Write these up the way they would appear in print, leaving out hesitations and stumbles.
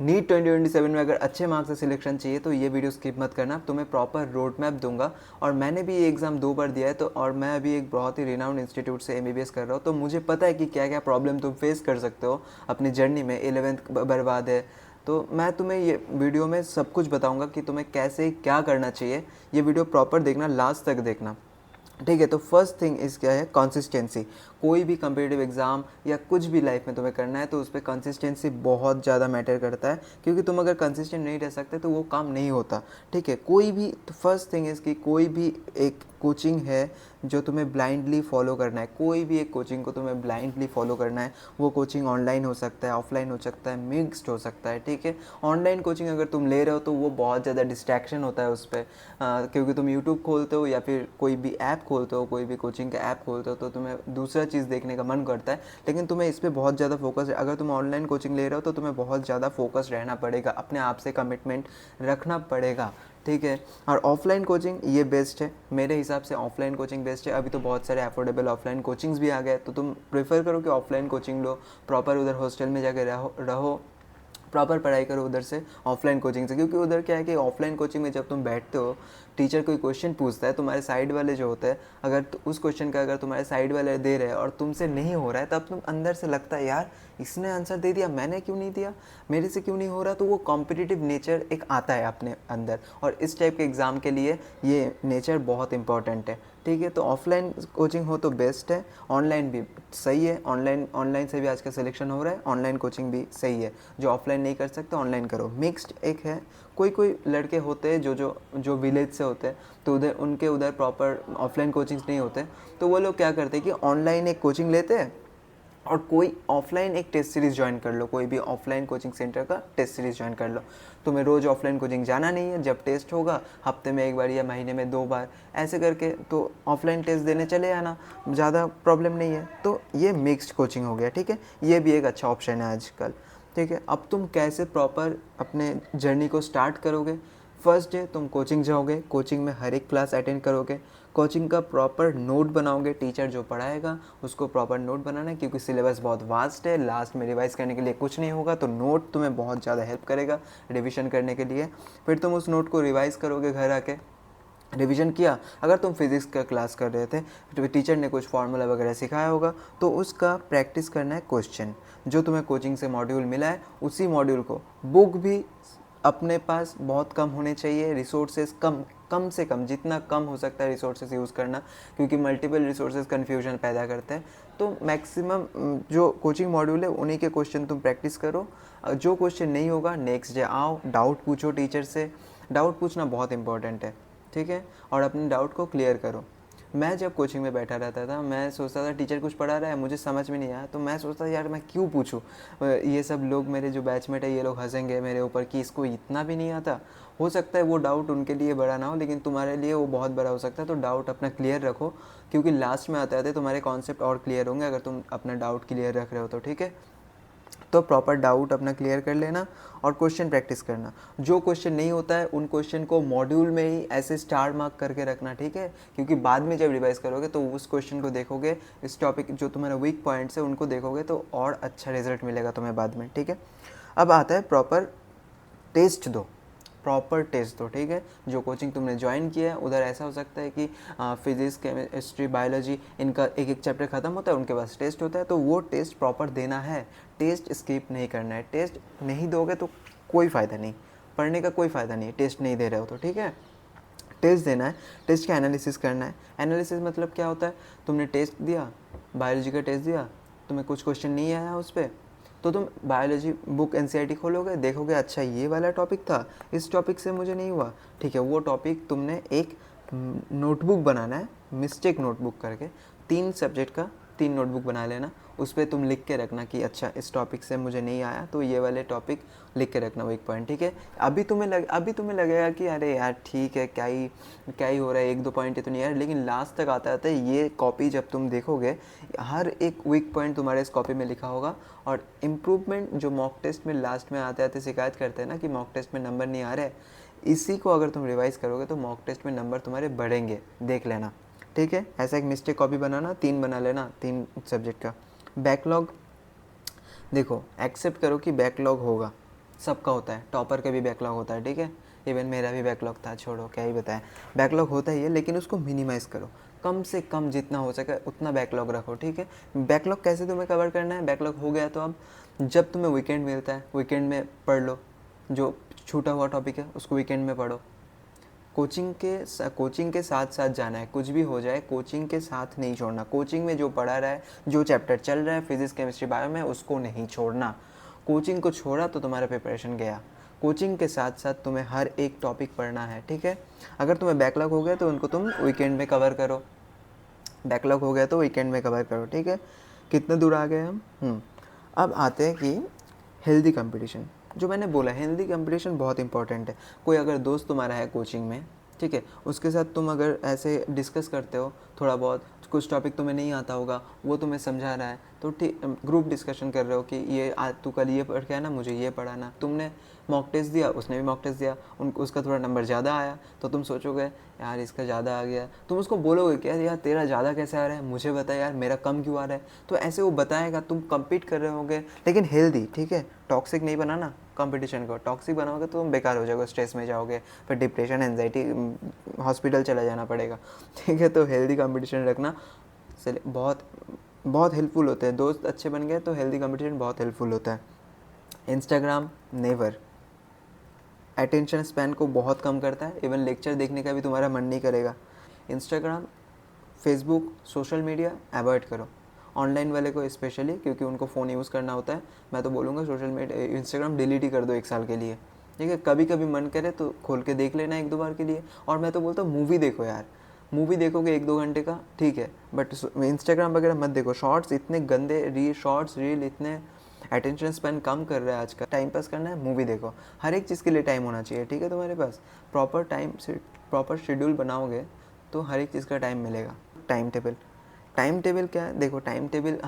NEET 2027 में अगर अच्छे मार्क्स से सिलेक्शन चाहिए तो ये वीडियो स्किप मत करना, तुम्हें प्रॉपर रोड मैप दूंगा। और मैंने भी ये एग्ज़ाम 2 बार दिया है, तो और मैं अभी एक बहुत ही रिनाउंड इंस्टीट्यूट से एमबीबीएस कर रहा हूँ, तो मुझे पता है कि क्या क्या प्रॉब्लम तुम फेस कर सकते हो अपनी जर्नी में। 11th बर्बाद है, तो मैं तुम्हें ये वीडियो में सब कुछ बताऊँगा कि तुम्हें कैसे क्या करना चाहिए। ये वीडियो प्रॉपर देखना, लास्ट तक देखना, ठीक है। तो फर्स्ट थिंग इस क्या है, कंसिस्टेंसी। कोई भी कम्पिटिटिव एग्ज़ाम या कुछ भी लाइफ में तुम्हें करना है तो उस पर कंसिस्टेंसी बहुत ज़्यादा मैटर करता है, क्योंकि तुम अगर कंसिस्टेंट नहीं रह सकते तो वो काम नहीं होता, ठीक है। कोई भी, तो फर्स्ट थिंग इसकी, कोई भी एक कोचिंग है जो तुम्हें ब्लाइंडली फॉलो करना है, कोई भी एक कोचिंग को तुम्हें ब्लाइंडली फॉलो करना है। वो कोचिंग ऑनलाइन हो सकता है, ऑफलाइन हो सकता है, मिक्स्ड हो सकता है, ठीक है। ऑनलाइन कोचिंग अगर तुम ले रहे हो तो वो बहुत ज़्यादा डिस्ट्रैक्शन होता है उस पर, क्योंकि तुम यूट्यूब खोलते हो या फिर कोई भी ऐप खोलते हो, कोई भी कोचिंग का ऐप खोलते हो, तो तुम्हें दूसरा चीज़ देखने का मन करता है, लेकिन तुम्हें इस पर बहुत ज़्यादा फोकस है। अगर तुम ऑनलाइन कोचिंग ले रहे हो तो तुम्हें बहुत ज़्यादा फोकस रहना पड़ेगा, अपने आप से कमिटमेंट रखना पड़ेगा, ठीक है। और ऑफलाइन कोचिंग ये बेस्ट है, मेरे हिसाब से ऑफलाइन कोचिंग बेस्ट है। अभी तो बहुत सारे अफोर्डेबल ऑफलाइन कोचिंग्स भी आ गए, तो तुम प्रेफर करो कि ऑफलाइन कोचिंग लो, प्रॉपर उधर हॉस्टल में जाके रहो, प्रॉपर पढ़ाई करो उधर से, ऑफलाइन कोचिंग से। क्योंकि उधर क्या है कि ऑफलाइन कोचिंग में जब तुम बैठते हो, टीचर कोई क्वेश्चन पूछता है, तुम्हारे साइड वाले जो होते हैं, अगर उस क्वेश्चन का अगर तुम्हारे साइड वाले दे रहे हैं और तुमसे नहीं हो रहा है, तब तुम अंदर से लगता है यार इसने आंसर दे दिया, मैंने क्यों नहीं दिया, मेरे से क्यों नहीं हो रहा। तो वो कॉम्पिटिटिव नेचर एक आता है अपने अंदर, और इस टाइप के एग्ज़ाम के लिए ये नेचर बहुत इंपॉर्टेंट है, ठीक है। तो ऑफलाइन कोचिंग हो तो बेस्ट है, ऑनलाइन भी सही है, ऑनलाइन से भी आज का सिलेक्शन हो रहा है, ऑनलाइन कोचिंग भी सही है। जो ऑफलाइन नहीं कर सकते ऑनलाइन करो, मिक्स्ड एक है। कोई कोई लड़के होते हैं जो विलेज से होते हैं, तो उधर उनके उधर प्रॉपर ऑफलाइन कोचिंग्स नहीं होते, तो वो लोग क्या करते हैं कि ऑनलाइन एक कोचिंग लेते हैं और कोई ऑफलाइन एक टेस्ट सीरीज़ ज्वाइन कर लो, कोई भी ऑफलाइन कोचिंग सेंटर का टेस्ट सीरीज़ ज्वाइन कर लो। तुम्हें रोज़ ऑफलाइन कोचिंग जाना नहीं है, जब टेस्ट होगा हफ्ते में 1 बार या महीने में 2 बार ऐसे करके तो ऑफलाइन टेस्ट देने चले आना, ज़्यादा प्रॉब्लम नहीं है। तो ये मिक्स्ड कोचिंग हो गया, ठीक है, ये भी एक अच्छा ऑप्शन है आजकल, ठीक है। अब तुम कैसे प्रॉपर अपने जर्नी को स्टार्ट करोगे। फर्स्ट डे तुम कोचिंग जाओगे, कोचिंग में हर एक क्लास अटेंड करोगे, कोचिंग का प्रॉपर नोट बनाओगे, टीचर जो पढ़ाएगा उसको प्रॉपर नोट बनाना है, क्योंकि सिलेबस बहुत वास्ट है, लास्ट में रिवाइज करने के लिए कुछ नहीं होगा, तो नोट तुम्हें बहुत ज़्यादा हेल्प करेगा रिविज़न करने के लिए। फिर तुम उस नोट को रिवाइज करोगे घर आके, रिवीजन किया। अगर तुम फिज़िक्स का क्लास कर रहे थे तो टीचर ने कुछ फार्मूला वगैरह सिखाया होगा, तो उसका प्रैक्टिस करना है क्वेश्चन। जो तुम्हें कोचिंग से मॉड्यूल मिला है उसी मॉड्यूल को, बुक भी अपने पास बहुत कम होने चाहिए, रिसोर्सेज कम से कम, जितना कम हो सकता है रिसोर्सेज यूज़ करना, क्योंकि मल्टीपल रिसोर्सेज कन्फ्यूजन पैदा करते हैं। तो मैक्सिमम जो कोचिंग मॉड्यूल है उन्हीं के क्वेश्चन तुम प्रैक्टिस करो। जो क्वेश्चन नहीं होगा नेक्स्ट डे आओ, डाउट पूछो टीचर से, डाउट पूछना बहुत इंपॉर्टेंट है, ठीक है। और अपने डाउट को क्लियर करो। मैं जब कोचिंग में बैठा रहता था, मैं सोचता था टीचर कुछ पढ़ा रहा है, मुझे समझ में नहीं आया, तो मैं सोचता था यार मैं क्यों पूछूं, ये सब लोग मेरे जो बैचमेट है ये लोग हंसेंगे मेरे ऊपर कि इसको इतना भी नहीं आता। हो सकता है वो डाउट उनके लिए बड़ा ना हो, लेकिन तुम्हारे लिए वो बहुत बड़ा हो सकता है। तो डाउट अपना क्लियर रखो, क्योंकि लास्ट में आते आते तुम्हारे कॉन्सेप्ट और क्लियर होंगे अगर तुम अपना डाउट क्लियर रख रहे हो तो, ठीक है। तो प्रॉपर डाउट अपना क्लियर कर लेना और क्वेश्चन प्रैक्टिस करना। जो क्वेश्चन नहीं होता है उन क्वेश्चन को मॉड्यूल में ही ऐसे स्टार मार्क करके रखना, ठीक है, क्योंकि बाद में जब रिवाइज करोगे तो उस क्वेश्चन को देखोगे, इस टॉपिक जो तुम्हारा वीक पॉइंट्स है उनको देखोगे, तो और अच्छा रिजल्ट मिलेगा तुम्हें बाद में, ठीक है। अब आता है प्रॉपर टेस्ट दो, प्रॉपर टेस्ट दो, ठीक है। जो कोचिंग तुमने ज्वाइन किया है उधर ऐसा हो सकता है कि फिजिक्स केमिस्ट्री बायोलॉजी इनका एक एक चैप्टर ख़त्म होता है, उनके पास टेस्ट होता है, तो वो टेस्ट प्रॉपर देना है, टेस्ट स्किप नहीं करना है। टेस्ट नहीं दोगे तो कोई फ़ायदा नहीं, पढ़ने का कोई फ़ायदा नहीं, टेस्ट नहीं दे रहे हो तो, ठीक है। टेस्ट देना है, टेस्ट का एनालिसिस करना है। एनालिसिस मतलब क्या होता है, तुमने टेस्ट दिया, बायोलॉजी का टेस्ट दिया, तुम्हें कुछ क्वेश्चन नहीं आया उस पर, तो तुम बायोलॉजी बुक एनसीईआरटी खोलोगे, देखोगे अच्छा ये वाला टॉपिक था, इस टॉपिक से मुझे नहीं हुआ, ठीक है। वो टॉपिक तुमने एक नोटबुक बनाना है, मिस्टेक नोटबुक करके, 3 सब्जेक्ट का 3 नोटबुक बना लेना। उस पर तुम लिख के रखना कि अच्छा इस टॉपिक से मुझे नहीं आया, तो ये वाले टॉपिक लिख के रखना, वो एक पॉइंट, ठीक है। अभी तुम्हें लगेगा कि अरे यार ठीक है, क्या ही हो रहा है, 1-2 पॉइंट ही तो नहीं यार, लेकिन लास्ट तक आता आता है ये कॉपी जब तुम देखोगे, हर एक वीक पॉइंट तुम्हारे इस कॉपी में लिखा होगा। और इम्प्रूवमेंट जो मॉक टेस्ट में लास्ट में आते आते शिकायत करते हैं ना कि मॉक टेस्ट में नंबर नहीं आ रहे, इसी को अगर तुम रिवाइज करोगे तो मॉक टेस्ट में नंबर तुम्हारे बढ़ेंगे, देख लेना, ठीक है। ऐसा एक मिस्टेक कॉपी बनाना, 3 बना लेना, 3 सब्जेक्ट का। बैकलॉग, देखो एक्सेप्ट करो कि बैकलॉग होगा, सबका होता है, टॉपर का भी बैकलॉग होता है, ठीक है। इवन मेरा भी बैकलॉग था, छोड़ो क्या ही बताएं, बैकलॉग होता ही है, लेकिन उसको मिनिमाइज़ करो, कम से कम जितना हो सके उतना बैकलॉग रखो, ठीक है। बैकलॉग कैसे तुम्हें कवर करना है, बैकलॉग हो गया तो अब जब तुम्हें वीकेंड मिलता है, वीकेंड में पढ़ लो, जो छूटा हुआ टॉपिक है उसको वीकेंड में पढ़ो। कोचिंग के साथ साथ जाना है, कुछ भी हो जाए कोचिंग के साथ नहीं छोड़ना। कोचिंग में जो पढ़ा रहा है, जो चैप्टर चल रहा है फिजिक्स केमिस्ट्री बायो में, उसको नहीं छोड़ना। कोचिंग को छोड़ा तो तुम्हारा प्रिपरेशन गया। कोचिंग के साथ साथ तुम्हें हर एक टॉपिक पढ़ना है, ठीक है। अगर तुम्हें बैकलॉग हो गया तो उनको तुम वीकेंड में कवर करो, बैकलॉग हो गया तो वीकेंड में कवर करो, ठीक है। कितने दूर आ गए हम। अब आते हैं कि हेल्दी कंपटीशन, जो मैंने बोला हेल्दी कंपटीशन बहुत इंपॉर्टेंट है। कोई अगर दोस्त तुम्हारा है कोचिंग में, ठीक है, उसके साथ तुम अगर ऐसे डिस्कस करते हो थोड़ा बहुत, कुछ टॉपिक तुम्हें नहीं आता होगा वो तुम्हें समझा रहा है, तो ठीक ग्रुप डिस्कशन कर रहे हो कि ये आज तू कल ये पढ़ के आना, मुझे ये पढ़ाना। तुमने मॉक टेस्ट दिया, उसने भी मॉक टेस्ट दिया, उसका थोड़ा नंबर ज़्यादा आया तो तुम सोचोगे यार इसका ज़्यादा आ गया, तुम उसको बोलोगे क्या यार तेरा ज़्यादा कैसे आ रहा है, मुझे बता यार मेरा कम क्यों आ रहा है। तो ऐसे वो बताएगा, तुम कम्पीट कर रहे होगे, लेकिन हेल्दी, ठीक है। टॉक्सिक नहीं बनाना कंपटीशन को, टॉक्सिक बनाओगे तो तुम बेकार हो जाओगे, स्ट्रेस में जाओगे, फिर डिप्रेशन एंजाइटी, हॉस्पिटल चला जाना पड़ेगा, ठीक है। तो हेल्दी कंपटीशन रखना बहुत बहुत हेल्पफुल होते हैं। दोस्त अच्छे बन गए तो हेल्दी कंपटीशन बहुत हेल्पफुल होता है। इंस्टाग्राम नेवर, अटेंशन स्पैन को बहुत कम करता है, इवन लेक्चर देखने का भी तुम्हारा मन नहीं करेगा। Instagram, Facebook, social media avoid करो, ऑनलाइन वाले को स्पेशली, क्योंकि उनको फ़ोन यूज़ करना होता है। मैं तो बोलूँगा सोशल मीडिया, इंस्टाग्राम डिलीट ही कर दो 1 साल के लिए, ठीक है। कभी कभी मन करे तो खोल के देख लेना 1-2 बार के लिए। और मैं तो बोलता हूँ मूवी देखो यार, मूवी देखोगे 1-2 घंटे का, ठीक है, बट इंस्टाग्राम वगैरह मत देखो। शॉर्ट्स इतने गंदे, शॉर्ट्स रील इतने, अटेंशन स्पैन कम कर रहा है आज का। टाइम पास करना है, मूवी देखो। हर एक चीज़ के लिए टाइम होना चाहिए, ठीक है। तुम्हारे पास प्रॉपर टाइम से प्रॉपर शेड्यूल बनाओगे तो हर एक चीज़ का टाइम मिलेगा। टाइम टेबल, टाइम टेबल क्या है, देखो टाइम टेबल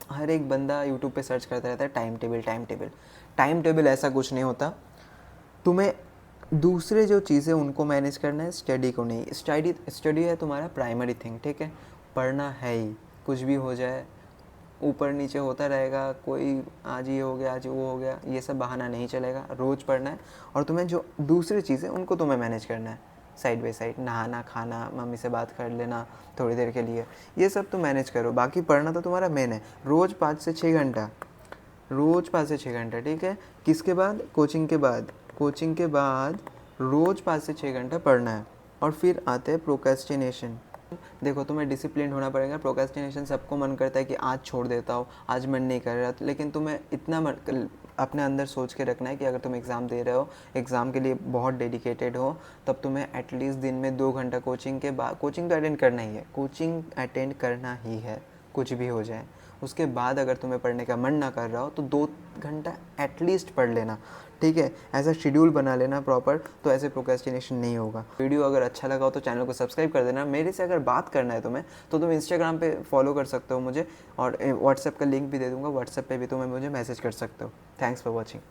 हर एक बंदा यूट्यूब पे सर्च करता रहता है time table time table. Time table ऐसा कुछ नहीं होता। तुम्हें दूसरे जो चीज़ें उनको मैनेज करना है, स्टडी को नहीं। स्टडी है तुम्हारा प्राइमरी थिंग, ठीक है। पढ़ना है ही, कुछ भी हो जाए ऊपर नीचे होता रहेगा, कोई आज ये हो गया आज वो हो गया, ये सब बहाना नहीं चलेगा। रोज़ पढ़ना है, और तुम्हें जो दूसरी चीज़ें उनको तुम्हें मैनेज करना है, साइड बाई साइड, नहाना, खाना, मम्मी से बात कर लेना थोड़ी देर के लिए, ये सब तो मैनेज करो। बाकी पढ़ना तो तुम्हारा मेन है। रोज़ 5 से 6 घंटा, रोज़ 5 से 6 घंटा, ठीक है। किसके बाद, कोचिंग के बाद, कोचिंग के बाद रोज़ 5 से 6 घंटा पढ़ना है। और फिर आते हैं प्रोक्रेस्टिनेशन। देखो तुम्हें डिसिप्लिन होना पड़ेगा। प्रोक्रेस्टिनेशन सबको मन करता है कि आज छोड़ देता हो, आज मन नहीं कर रहा, लेकिन तुम्हें इतना अपने अंदर सोच के रखना है कि अगर तुम एग्ज़ाम दे रहे हो, एग्ज़ाम के लिए बहुत डेडिकेटेड हो, तब तुम्हें एटलीस्ट दिन में 2 घंटा कोचिंग के बाद, कोचिंग तो अटेंड करना ही है, कोचिंग अटेंड करना ही है, कुछ भी हो जाए। उसके बाद अगर तुम्हें पढ़ने का मन ना कर रहा हो तो 2 घंटा एटलीस्ट पढ़ लेना, ठीक है। ऐसा शेड्यूल बना लेना प्रॉपर, तो ऐसे प्रोक्रेस्टिनेशन नहीं होगा। वीडियो अगर अच्छा लगा हो तो चैनल को सब्सक्राइब कर देना। मेरे से अगर बात करना है तुम्हें तो तुम इंस्टाग्राम पे फॉलो कर सकते हो मुझे, और व्हाट्सएप का लिंक भी दे दूँगा, व्हाट्सएप पे भी तुम्हें मुझे मैसेज कर सकते हो। Thanks for watching.